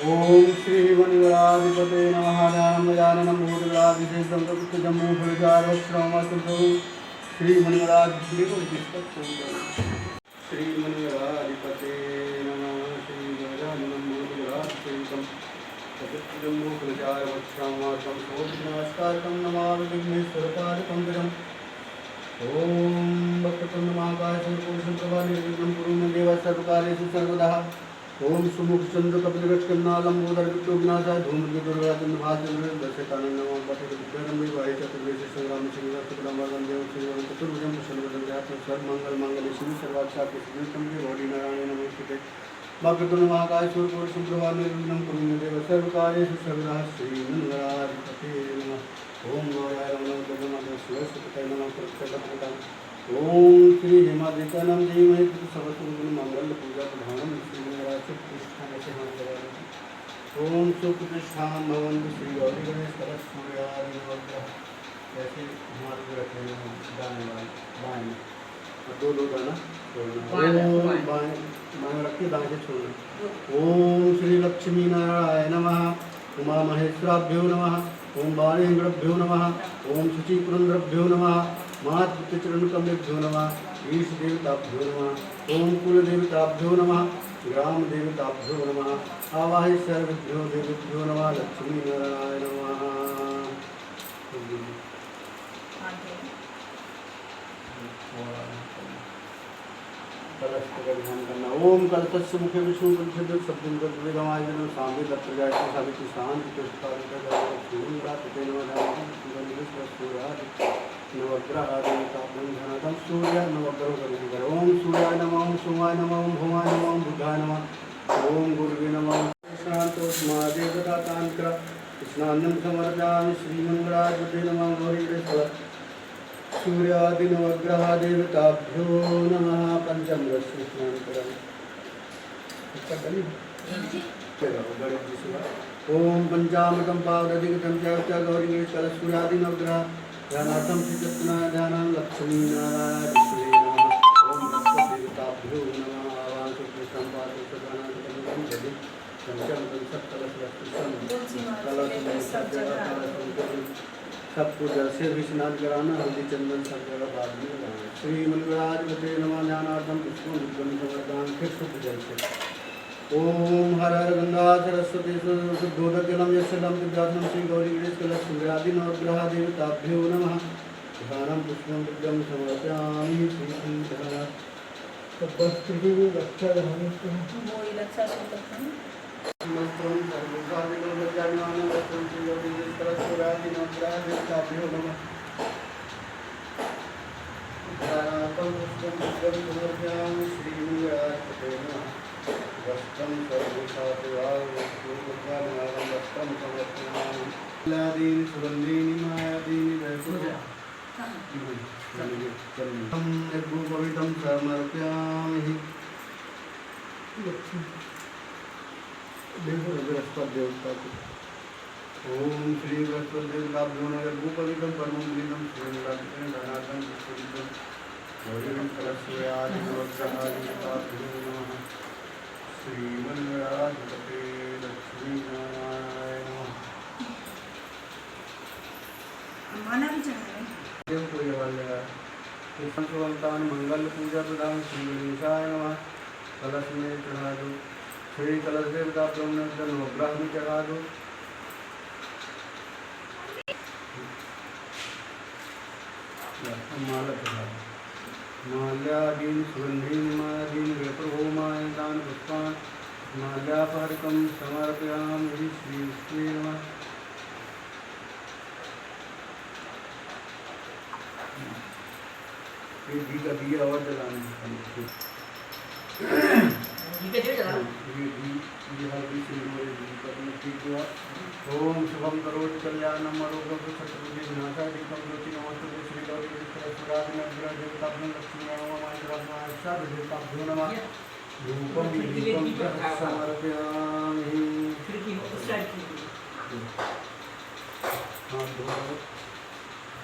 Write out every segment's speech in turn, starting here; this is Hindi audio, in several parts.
ओम श्री वनिवराधिपते नमः ज्ञानमयाननं भूतगणाधिशेषं तत्जम्मू फलचारवक्त्रमस्तु श्री वनिवराधिपते श्री वनिवराधिपते नमः श्री गजाननं भूतगणाधिशेषं तत्जम्मू फलचारवक्त्रमस्तु नमस्कारं नमामि विघ्नेश्वरपादपङ्कजम् ओम भक्ततुंड महाकाय सूर्यकोटिसमप्रभा निर्विघ्नं कुरु मे देव सर्वकार्येषु सर्वदा ओम सुमुख चंद्र कपिलवत्कन्ना लंबोदर विघ्नाचार्य धूम्रकेतुर्गराजन भाजन दशकानंद नमः पठित विद्यारंभ वाहि चतुर्वेद संग्राम श्रीवास कुलमर्दन देव श्रीवरं चतुर्भुजं प्रसन्नवदन ध्यात्म सर्व मंगल मंगल शिव सर्वाक्षात् सिद्धिं के गौरी नारायण नमस्ते भक्ततुंड महाकाय सूर्यकोटिसमप्रभा निर्विघ्नं कुरु मे देव सर्वकार्येषु सर्वदा श्रीमन्नारायणपते नमः ओम गौराय नमः गगननाथ शिवसुतये नमः प्रत्यक्षपदां ओम श्री हेमादित्यानां धीमहि सर्वसुगुण मंगल पूजा प्रधानम श्री प्रतिष्ठान से हम करें ओम सुप्रतिष्ठान भवन श्री गौरी गणेश कलश सूर्यादिवग्रह ऐसे हमारे को रखे हैं दाने वाले बाएं में दो दाना छोड़ना बाएं रख के दाएं से छोड़ना ओम श्री लक्ष्मी नारायण नमः उमा महेश्वराभ्यो नमः ओम बाणेन्द्रभ्यो नमः ओम शुचिपुरंद्रभ्यो नमः मातृचरणकमलेभ्यो नमः ईश देवताभ्यो नमः ओम कुल देवताभ्यो नमः ग्राम देवताभ्यो नमः आवाहि सर्वेभ्यो देवेभ्यो नमः लक्ष्मी नारायण नमः कलश का ध्यान करना ओम कलशस्य मुखे विष्णु परिषद शब्दं कर्तव्यमायजन सामवे दत्त जायते सावित्री शांति तुष्टारिका सूर्या पिते नमः नवग्रहादेवताभ्यं धनादं सूर्य नवग्रह ओम सूर्याय नमः ओम सोमाय नमः ओम भौमाय नमः ओम बुधाय नमः ओम गुरुवे नमः शांतोष्मादेवतातांत्र स्नानं समर्पयामि श्रीमंगलाय नमः गौरी सूर्यादि नवग्रह देवताभ्यो नमः पंचमृत स्नान करामि ओम पंचामृतं पावदधिगतं च गौरी गणेश कलश सूर्यादि नवग्रह ध्यानार्थं श्रीकृष्णाय ध्यानं लक्ष्मी नारायण विष्णुवे नमः ओम देवताभ्यो नमः आवाहन कृष्णं पादोषदानां जलि पंचमृतं सबको जल से भी स्नान कराना हल्दी चंदन सब जगह बाद में लगाना श्री मंगलाधिपते नमः ध्यानार्थम पुष्पं दुग्धं समर्पयामि फिर शुद्ध जल से ओम हर हर गंगा सरस्वती शुद्धोदकजलं यशलं विद्यात्मं श्री गौरी गणेश कलश सूर्यादि नवग्रह देवताभ्यो नमः ध्यानं पुष्पं दुग्धं समर्पयामि श्री वस्त्रु रक्षा मंत्रं सर्वोपचारिणोपचारिणां वस्त्रं श्री गौरी गणेश कलश सूर्यादि नवग्रह देवताभ्यो नमः ध्यानार्थं पुष्पं दुग्धं समर्पयामि श्री मंगलाधिपते नमः वस्त्रं सर्वोपचारिणां वस्त्रं समर्पयामि लादीनि सुगन्धीनि मायादीनि निर्भूपवितं समर्पयामि बृहस्पति देवता को ओम श्री बृहस्पति देवताभ्यो नमः भूपवितं परमं प्रीतं श्रीमंगलाधिपते धनार्थं पुष्पवितं गौरीं कलशयादिनवग्रहादिकाभ्यो नमः। श्रीमन्महाधिपते लक्ष्मीनारायण नमः। माना भी चढ़ा देव को ये वाले संतवंतान मंगल पूजा प्रदान श्री गणेशाय नमः। कलश में चढ़ा दो। श्री कलश देवता ब्रह्मनंदन नवग्रह में चढ़ा दो। माला चढ़ा दो। माल्यादीन सुगंधीन मायादीन वेप्रभौमाय दान पुष्पान् माल्यापहरिकं समर्पयामि श्री नमः। ये घी का दिया और जलाना है। ओम शुभम करोति कल्याणम आरोग्यम शत्रुंजय विनाशाय दीपं ज्योति नमोस्तुते श्री गौरी देवताभ्यो नमः। धूपं दीपं च समर्पयामि।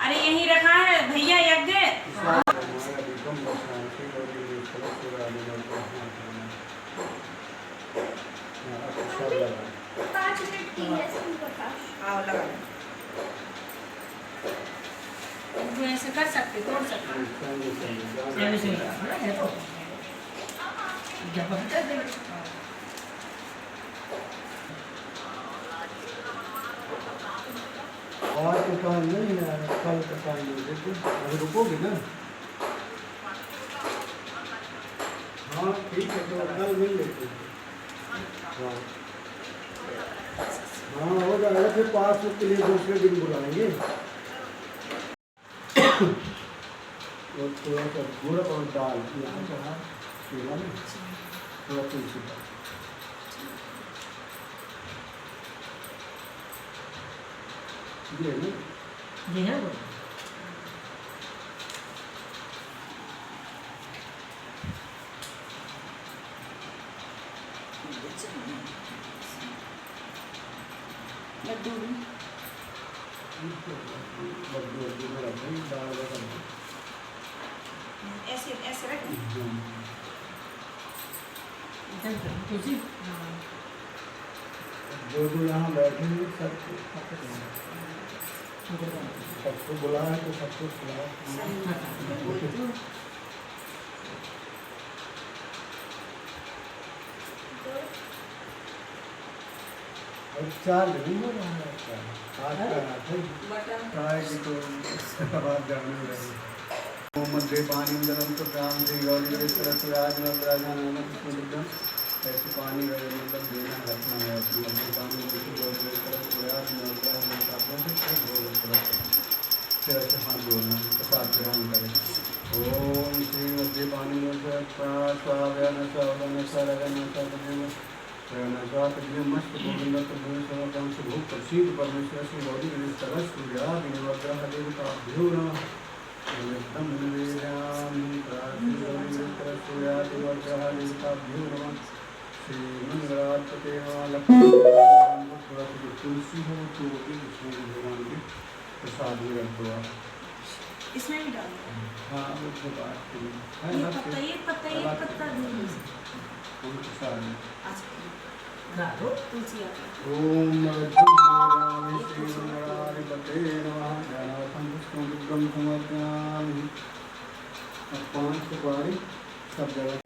अरे यही रखा है भैया यज्ञ। आओ लगा ऐसे कर सकते तोड़ सकते और तो काम नहीं है, कल का काम नहीं देखो अभी रुकोगे ना। हाँ ठीक है तो कल मिल लेते। हाँ हो जाएगा फिर पासबुक के लिए दूसरे दिन बुलाएंगे। और थोड़ा सा गुड़ और दाल यहाँ चढ़ा थोड़ा तुलसी का ये ना जी हाँ लड्डू ऐसे ऐसे रखें जो यहाँ बैठे हैं सबको बुलाया तो सबको खिलाया। चार दिन हो रहा है आज का रात है चाय की तो बात जाने लगी। मध्य पानी जलम तो ग्राम से गौरी आज नवराजा ऐसे पानी मतलब देना घटना है मध्य पानी गौरी फिर ऐसे हाथ धोना प्रसाद ग्रहण करें। ओम श्री मध्य पानी मस्त गोविंद भूख प्रसिद्ध परमेश्वर श्री गौरी गणेश तरस सूर्यादिनवग्रह देवताभ्यो नमः। सूर्यादिनवग्रह देवताभ्यो नमः। श्रीमंगलापते तुलसी हो तो भगवान के प्रसाद में रख दो आप। इसमें भी डाल हाँ उसके बाद ये पत्ता तुलसी ओम श्रीमंगलाधिपते नमः। ज्ञानार्थं पुष्पं दुर्गं समर्पयामि। अब 5 सुपारी सब जगह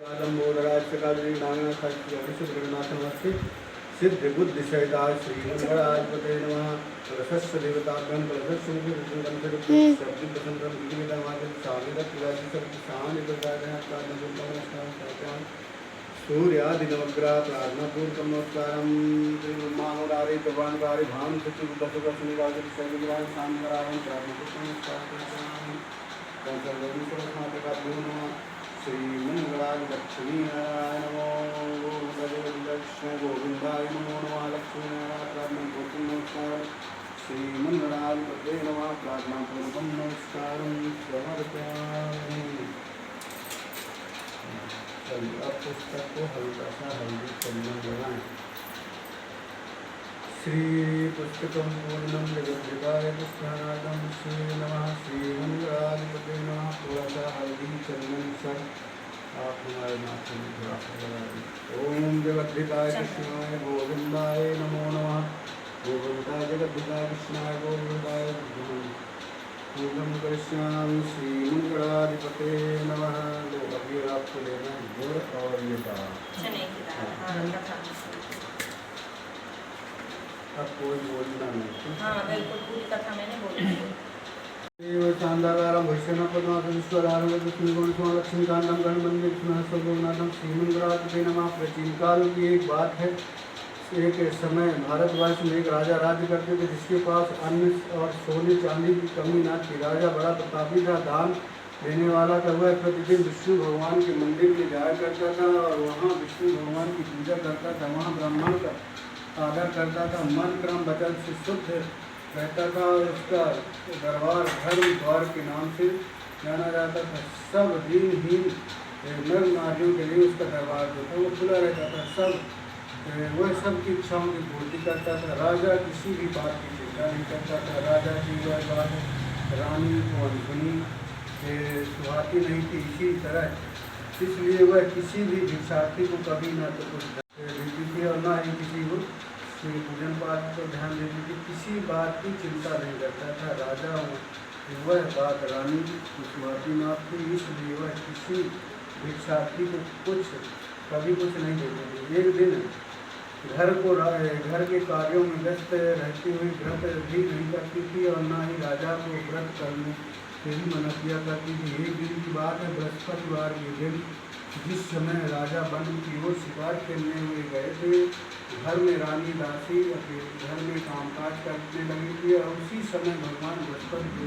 सिद्ध बुद्धि सहिता श्री मंगलाधिपते नमः। कलशस्य देवताभ्यं कलशस्य सूर्यादिनवग्रह प्रार्थनापूर्वकं नमस्कारं। श्रीब्रह्माहुरारे प्रभानकारे भानु चतुर्दशकस्मिराजं शैलग्राह शांतरायं प्रार्थनापूर्वकं नमस्कारं। श्रीमंगलाय लक्ष्मी नारायण नमो लक्ष्मी गोविंदाय नमो नमः। लक्ष्मी नारायण प्रार्थनापूर्वकं नमस्कारं। श्रीमंगलाधिपते नमः। प्रार्थनापूर्वकं नमस्कारं समर्पयामि। अब पुस्तक को हल्का सा हल्दी चंदन लगाएं। श्रीपुस्तकं पूर्णं जगद्विकाय कृष्णानाथं श्री नमः श्रीमंगलाधिपते नमः। थोड़ा सा हल्दी चंदन सर आप हमारे नाथ में थोड़ा सा लगा दीजिए। ओम जगद्विकाय कृष्णाय गोविंदाय नमो नमः। गोविंदाय जगद्विकाय कृष्णाय गोविंदाय पूर्णम कृष्णाम श्रीमंगलाधिपते नमः। लो अभी आपको लेना है गुड़ और ये दाल। अब कोई बोलना नहीं। हाँ बिल्कुल, पूरी कथा मैंने बोली। चांदागारम भैष्यनापद्माधीश्वरारं लक्ष्मीकांतम गणमंदिर स्वगुनाथम श्रीमंगलाधिपते नमः। प्राचीन काल की एक बात है। एक समय भारतवर्ष में एक राजा राज्य करते थे जिसके पास अन्न और सोने चांदी की कमी न थी। राजा बड़ा प्रतापी था, दान देने वाला था। वह प्रतिदिन विष्णु भगवान के मंदिर में जाया करता था और वहाँ विष्णु भगवान की पूजा करता था। वहाँ ब्राह्मण का आदर करता था, मन क्रम वचन से शुद्ध रहता था और उसका दरबार धर्म द्वार के नाम से जाना जाता था। सब दिनहीन नर नारियों के लिए उसका दरबार जो था वो खुला रहता था। वह सबकी इच्छाओं की पूर्ति करता था। राजा किसी भी बात की चिंता नहीं करता था। राजा की वह बात रानी को अनसुनी सुहाती नहीं थी। इसी तरह इसलिए वह किसी भी भिक्षार्थी को कभी न तो कुछ देती थी और न ही किसी को पूजन पाठ पर ध्यान देती थी। किसी बात की चिंता नहीं करता था। राजा वह बात रानी की सुहाती न थी, इसलिए वह किसी भिक्षार्थी को कभी कुछ नहीं देती थी। एक दिन घर के कार्यों में व्यस्त रहती हुई व्रत भी नहीं करती थी और न ही राजा को व्रत करने से भी मना किया करती थी। एक दिन की बात है, बृहस्पतिवार के दिन जिस समय राजा वन की ओर शिकार खेलने हुए गए थे, घर में रानी दासी घर में कामकाज करने लगी थी और उसी समय भगवान बृहस्पति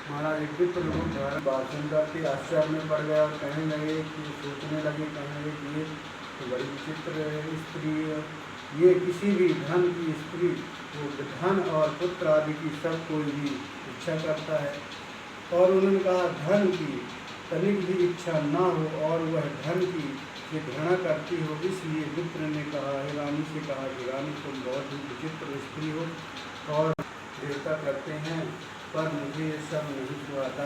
महाराज एक विप्र लोग बात सुनकर के आश्चर्य में पड़ गए और कहने लगे कि सोचने लगे, कहने लगे कि ये तो बड़ी विचित्र स्त्री है। ये किसी भी धन की स्त्री वो धन और पुत्र आदि की सब कोई भी इच्छा करता है और उन्होंने कहा धन की तनिक भी इच्छा ना हो और वह धन की ये घृणा करती हो। इसलिए विप्र ने कहा रानी से कहा कि रानी तुम बहुत ही विचित्र स्त्री हो और देवता करते हैं पर मुझे ये सब नहीं सुहाता।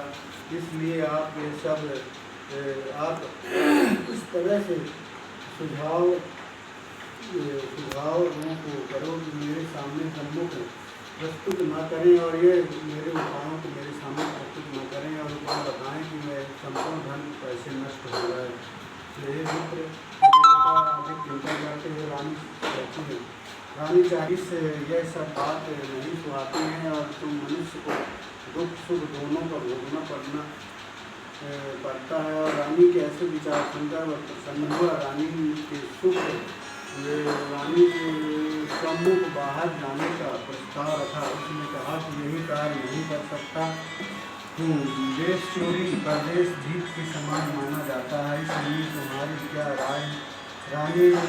इसलिए आप ये सब आप इस तरह से सुझाव लोगों को करो कि मेरे सामने सम्मुख प्रस्तुत न करें और ये मेरे उपायों को मेरे सामने प्रस्तुत न करें और उपाय बताएं कि मैं संपूर्ण धन कैसे नष्ट हो जाए। ये मित्र अधिक चिंता करते हुए रानी कहती है, रानी चाहिए से यह सब बात नहीं सुहाती हैं और तुम मनुष्य को दुख सुख दोनों का भोगना पड़ता है। और रानी के ऐसे विचार सुनकर वह प्रसन्न हुआ। रानी के सम्मुख बाहर जाने का प्रस्ताव रखा। उसने कहा कि यही कार्य नहीं कर सकता, देश चोरी प्रदेश जीत के समान माना जाता है, इसलिए तुम्हारी क्या राय। रानी ने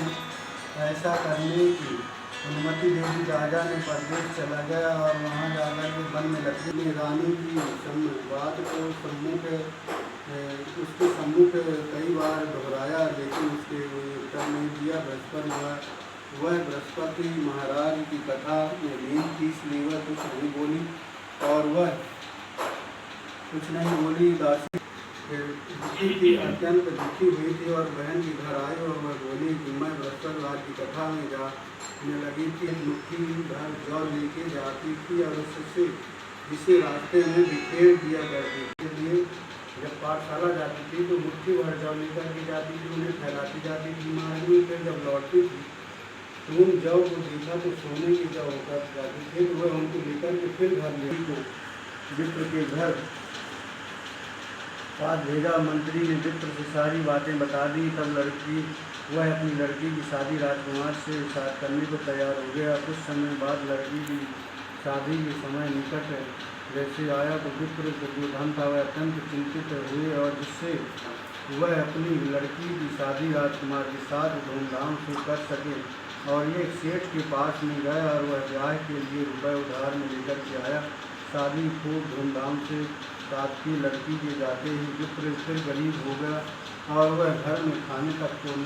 ऐसा करने की अनुमति दे दी। राजा ने परदेश चला गया और वहाँ जाकर के वन में लकड़ी ने रानी की बात को उसके सम्मुख कई बार दोहराया लेकिन उसके उत्तर नहीं दिया। बृहस्पति महाराज की कथा में लीन थी, इसलिए वह कुछ नहीं बोली। दासी अत्यंत दुखी हुई थी और बहन के घर आई और वह बोली कि मैं बृहस्पतिवार की कथा में जाने लगी थी, मुट्ठी भर जौ लेके जाती थी और उससे इसे रास्ते में बिखेर दिया करती थी। इसलिए जब पाठशाला जाती थी तो मुट्ठी भर जौ लेकर के जाती थी, उन्हें फैलाती जाती थी मार्ग में। फिर जब लौटती थी तो उन जौ को देखा तो सोने की जौ होकर जाती थी, तो वह उनको लेकर के फिर घर ले विप्र के घर पास भेजा। मंत्री ने विप्र से सारी बातें बता दी। तब वह अपनी लड़की की शादी राजकुमार से साथ करने को तैयार हो गया। कुछ समय बाद लड़की की शादी के समय निकट जैसे आया तो विप्र को जो धन था वह अत्यंत चिंतित हुए और जिससे वह अपनी लड़की की शादी राजकुमार के साथ धूमधाम से कर सके। और ये सेठ के पास में गया और वह ब्याह के लिए रुपये उधार में लेकर के आया। शादी खूब धूमधाम से साथ की लड़की के जाते ही विप्र फिर गरीब हो गया और वह घर में खाने तक को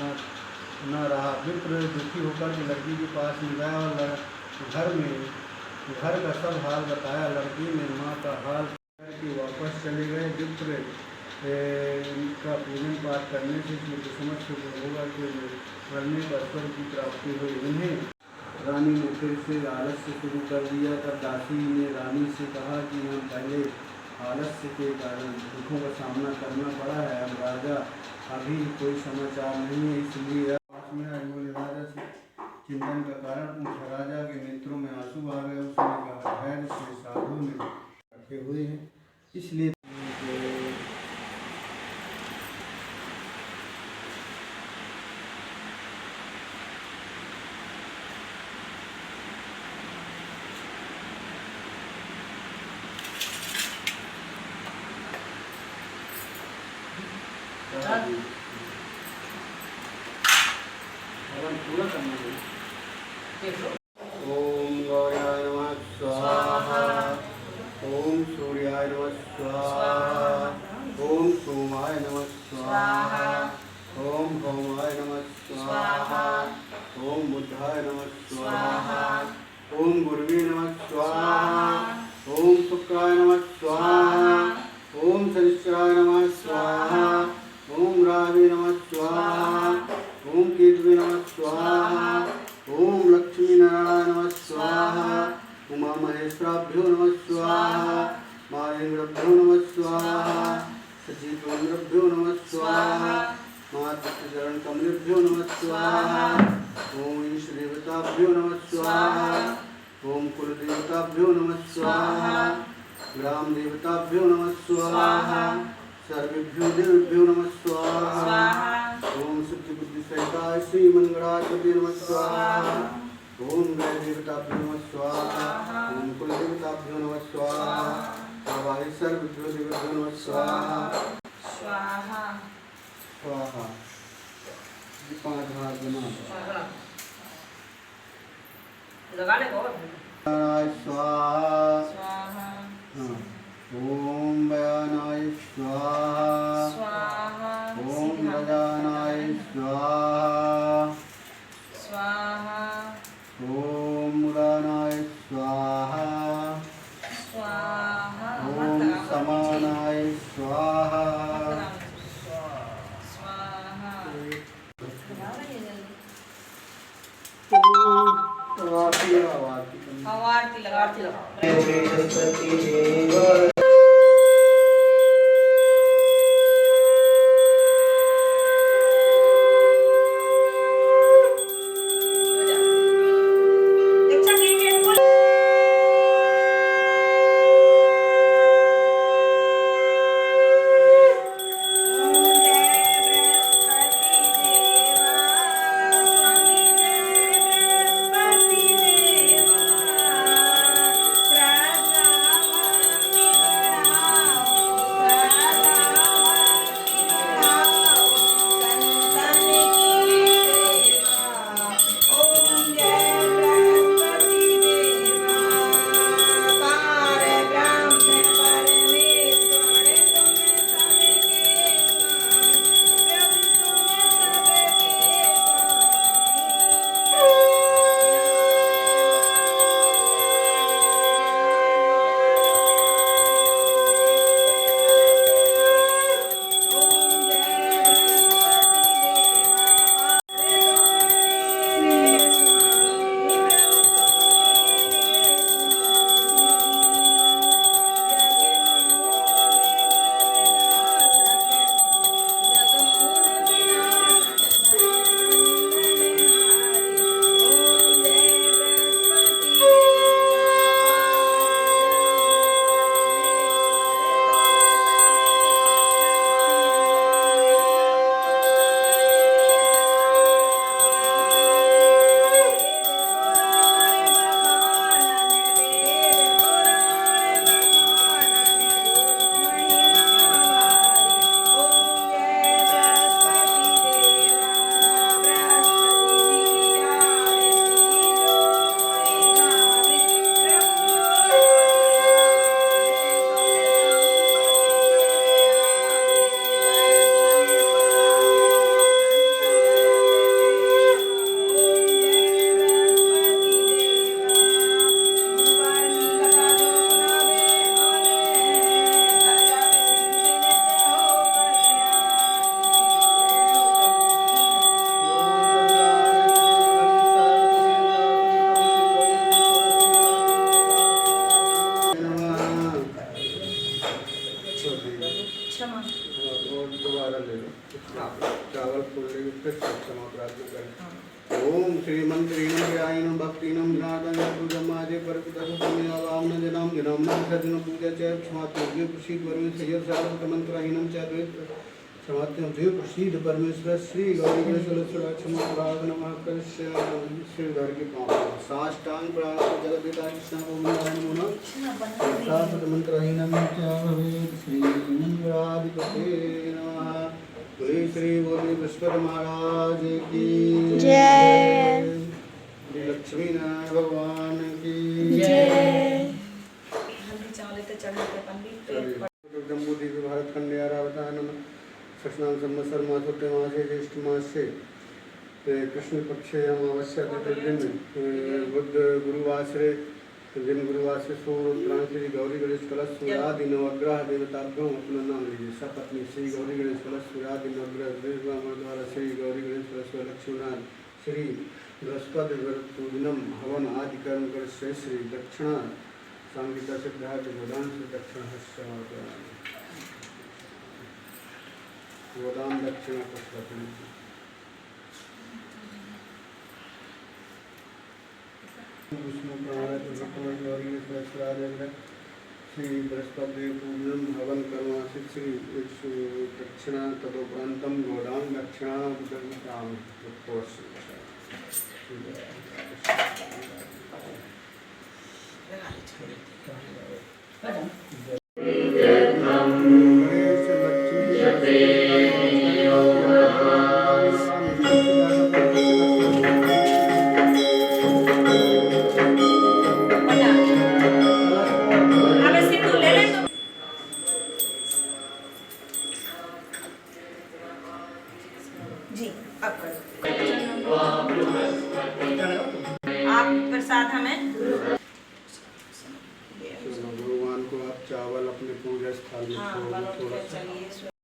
न रहा। विप्र दुखी होकर के लड़की के पास में गया और घर का सब हाल बताया। लड़की ने माँ का हाल कि वापस चले गए। विप्र का पूजन पाठ करने से इसमें किस्मत से होगा कि मरने पर स्वर्ग की प्राप्ति हुई। उन्हें रानी ने फिर से आलस्य शुरू कर दिया। तब दासी ने रानी से कहा कि हम पहले आलस्य के कारण दुखों का सामना करना पड़ा है, अब राजा अभी कोई समाचार नहीं है, इसलिए राजा से चिंतन का कारण पूछा। राजा के नेत्रों में आंसू आ गए। उसने कहा धैर्य से साधु ने रखे हुए हैं, इसलिए पूरा करना है। ओम गौराय नमः स्वाहा। ओम सूर्याय नमः स्वाहा। ओम सोमाय नमः स्वाहा। ओम भौमाय नमः स्वाहा। ओम बुद्धाय नमः स्वाहा। ओम गुरुवे नमः स्वाहा। ओम शुक्राय नमः स्वाहा। ओम शनिश्चराय नमः स्वाहा। ओम रावे नमः स्वाहा। ओम केतवे नमः स्वाहा। ओम लक्ष्मी नारायण नमः स्वाहा। उमा महेश्वराभ्यो नमः स्वाहा। माहेन्द्रभ्यो नमः स्वाहा। सचिवेन्द्रभ्यो नमः स्वाहा। मातृचरण कमलेभ्यो नमः स्वाहा। ओम ईश देवताभ्यो नमः स्वाहा। ओम कुल देवताभ्यो नमः स्वाहा। ग्राम देवताभ्यो नमः स्वाहा। सर्वेभ्यो देवेभ्यो नमः स्वाहा। ओम सिद्धि बुद्धि सहिताय श्री मंगलाचते नमः स्वाहा। ओम गण देवताभ्यो नमः स्वाहा। ओम कुल देवताभ्यो नमः स्वाहा। आवाहि सर्वेभ्यो देवेभ्यो नमः स्वाहा। स्वाहा स्वाहा। ये 5 हाथ बना लगाने को स्वाहा। स्वाहा हाँ। ओम व्यानाय स्वाहा। स्वाहा ओम गजानाय स्वाहा। स्वाहा ओम मूलानाय स्वाहा। स्वाहा ओम समानाय स्वाहा। स्वाहा आरती लगा चावल फूलने की फिर क्षमा प्रार्थना करें। ओम श्रीमंत्रीणं ज्ञायनं भक्तिनं ज्ञातं पूजमाजे परपितसुपुण्यवामन जनाम जनामना सजन पूजा च क्षमात्मज्ञ प्रसीद परमेश्वर सार्वतमन्त्रहीनं च द्वैत क्षमात्मज्ञ प्रसीद परमेश्वर श्री गौरी गणेश्वर क्षमा प्रार्थना नमः कृष्ण श्री घर के पांव साष्टांग प्रार्थना जगद्पिता कृष्ण ओम नारायण नमः सार्वतमन्त्रहीनं च भवेत् श्री मंगलाधिपते नमः। बोले श्री बोले विश्वर महाराज की जय। लक्ष्मी नारायण भगवान की जय। हल्दी चावल तो चढ़ाते पंडित जम्बूद्वीप भारत खंडे आरावतान कृष्णान संवत्सर मासोत्ते मासे ज्येष्ठ मासे कृष्ण पक्षे अमावस्या तिथि दिन बुद्ध गुरुवासरे दिन गुरुवासरे सूर्य श्री गौरी गणेश कलश सूर्यादि नवग्रह देवताभ्यों अपना नाम लीजिए। सपत्नी श्री गौरी गणेश कलश सूर्यादि नवग्रह देवताओं द्वारा श्री गौरी गणेश कलश लक्ष्मीनारायण श्री बृहस्पति पूजनम हवन आदि कर्म कर श्री दक्षिणा संगीता सिद्धार्थ गोदान से दक्षिण हस्त गोदान दक्षिण पश्चिम विष्णु श्री बृहस्पति पूजन हवन कर्मासित श्री दक्षिणा तदोपरांतम गोदान दक्षिणा राम अब सिंदूर ले ले तुम। जी अब करो। आप प्रसाद हमें भगवान को आप चावल अपने पूजा स्थान में हाँ थोड़ा चलिए।